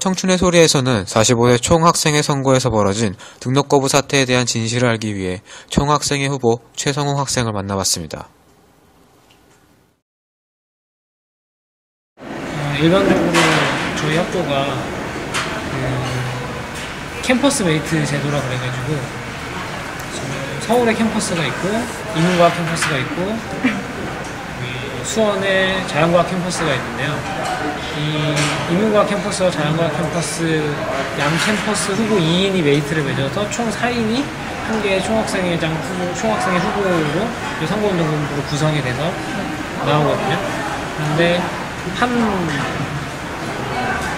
청춘의 소리에서는 45대 총학생회 선거에서 벌어진 등록 거부 사태에 대한 진실을 알기 위해 총학생회 후보 최성웅 학생을 만나봤습니다. 일반적으로 저희 학교가 캠퍼스 메이트 제도라 그래가지고 서울에 캠퍼스가 있고 인문과학 캠퍼스가 있고 수원에 자연과학 캠퍼스가 있는데요. 이 인문과학 캠퍼스와 자연과학 캠퍼스 양 캠퍼스 후보 2인이 메이트를 맺어서 총 4인이 한 개의 총학생회 후보로 선거운동본부로 구성이 돼서 나오거든요. 그런데 한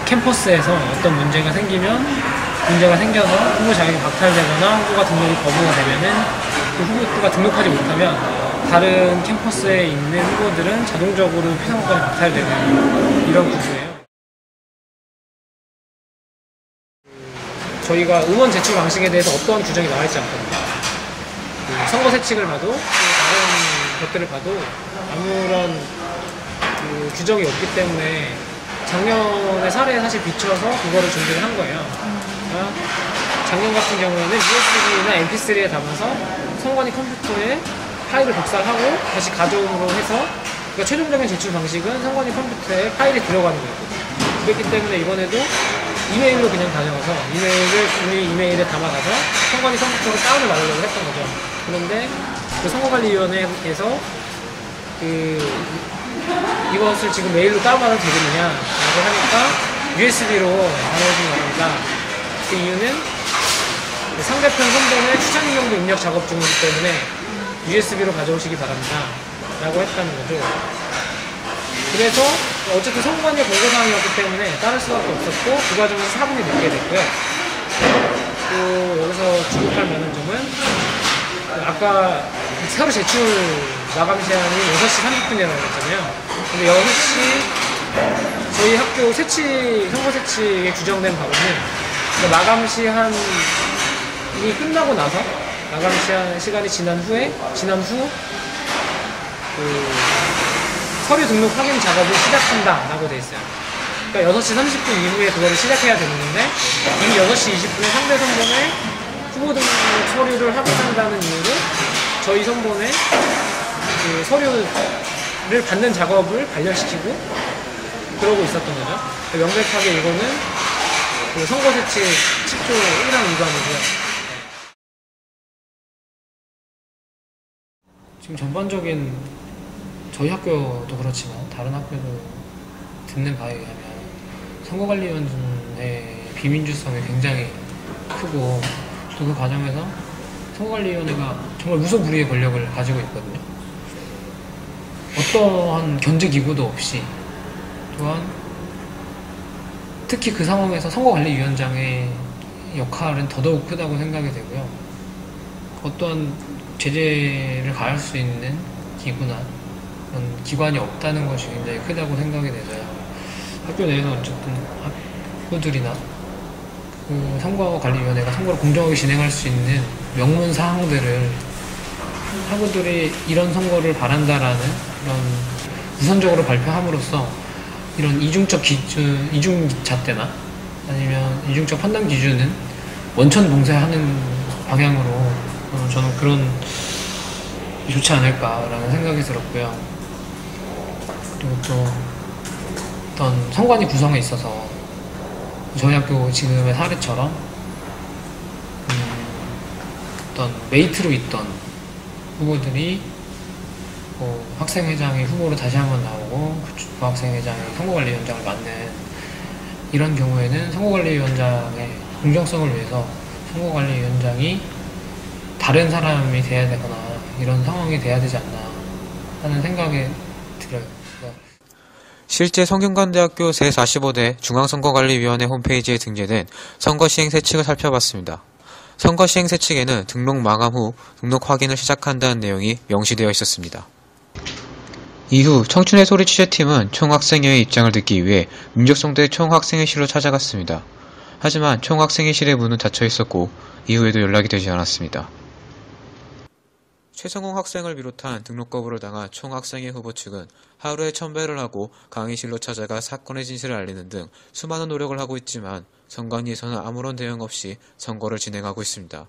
캠퍼스에서 어떤 문제가 생겨서 후보 자격이 박탈되거나 후보가 등록이 거부가 되면은 그 후보가 등록하지 못하면 다른 캠퍼스에 있는 후보들은 자동적으로 피선거권이 박탈되는 이런 구조예요. 저희가 의원 제출 방식에 대해서 어떠한 규정이 나와 있지 않거든요. 선거 세칙을 봐도 다른 것들을 봐도 아무런 규정이 없기 때문에 작년의 사례에 사실 비춰서 그거를 준비를 한 거예요. 그러니까 작년 같은 경우에는 USB나 MP3에 담아서 선관위 컴퓨터에 파일을 복사하고 다시 가져옴으로 해서 그러니까 최종적인 제출 방식은 선관위 컴퓨터에 파일이 들어가는 거였거든요. 그렇기 때문에 이번에도 이메일로 그냥 다녀가서 우리 이메일에 담아가서 선관위 컴퓨터로 다운을 받으려고 했던 거죠. 그런데 그 선거관리위원회에서 이것을 지금 메일로 다운받아도 되겠느냐라고 하니까 USB로 다녀오신 겁니다. 그 이유는 상대편 선본의 추천 인용도 입력 작업 중이기 때문에 USB로 가져오시기 바랍니다 라고 했다는 거죠. 그래서 어쨌든 선관위 공고사항이었기 때문에 따를 수밖에 없었고 그 과정에서 4분이 늦게 됐고요. 또 여기서 주목할 만한 점은 아까 새로 제출 마감 시간이 6시 30분이라고 했잖아요. 근데 6시 저희 학교 선거 세칙에 규정된 바로는 마감 시한이 끝나고 나서 마감 시간이 지난 후 서류 등록 확인 작업을 시작한다 라고 돼 있어요. 그러니까 6시 30분 이후에 그거를 시작해야 되는데 이미 6시 20분에 상대 선본에 후보 등록 서류를 확인한다는 이유로 저희 선본에 서류를 받는 작업을 발령시키고 그러고 있었던 거죠. 명백하게 이거는 선거세칙 10조 1항 위반이고요. 지금 전반적인 저희 학교도 그렇지만 다른 학교도 듣는 바에 의하면 선거관리위원회의 비민주성이 굉장히 크고 또 그 과정에서 선거관리위원회가 정말 무소불위의 권력을 가지고 있거든요. 어떠한 견제기구도 없이 또한 특히 그 상황에서 선거관리위원장의 역할은 더더욱 크다고 생각이 되고요. 어떠한 제재를 가할 수 있는 기구나 그런 기관이 없다는 것이 굉장히 크다고 생각이 돼서요. 학교 내에서 어쨌든 학부들이나 그 선거관리위원회가 선거를 공정하게 진행할 수 있는 명문 사항들을 학부들이 이런 선거를 바란다라는 그런 우선적으로 발표함으로써 이런 이중적 기준, 이중잣대나 아니면 이중적 판단 기준은 원천 봉쇄하는 방향으로 저는 그런 좋지 않을까라는 생각이 들었고요. 그리고 또 어떤 선관위 구성에 있어서 저희 학교 지금의 사례처럼 어떤 메이트로 있던 후보들이 학생회장이 후보로 다시 한번 나오고 그 학생회장이 선거관리위원장을 맡는 이런 경우에는 선거관리위원장의 공정성을 위해서 선거관리위원장이 다른 사람이 돼야 되거나 이런 상황이 돼야 되지 않나 하는 생각이 들어요. 실제 성균관대학교 제45대 중앙선거관리위원회 홈페이지에 등재된 선거시행세칙을 살펴봤습니다. 선거시행세칙에는 등록 마감 후 등록 확인을 시작한다는 내용이 명시되어 있었습니다. 이후 청춘의 소리 취재팀은 총학생회의 입장을 듣기 위해 민족성대 총학생회실로 찾아갔습니다. 하지만 총학생회실의 문은 닫혀 있었고 이후에도 연락이 되지 않았습니다. 최성홍 학생을 비롯한 등록 거부를 당한 총학생회 후보 측은 하루에 첨배를 하고 강의실로 찾아가 사건의 진실을 알리는 등 수많은 노력을 하고 있지만 선관위에서는 아무런 대응 없이 선거를 진행하고 있습니다.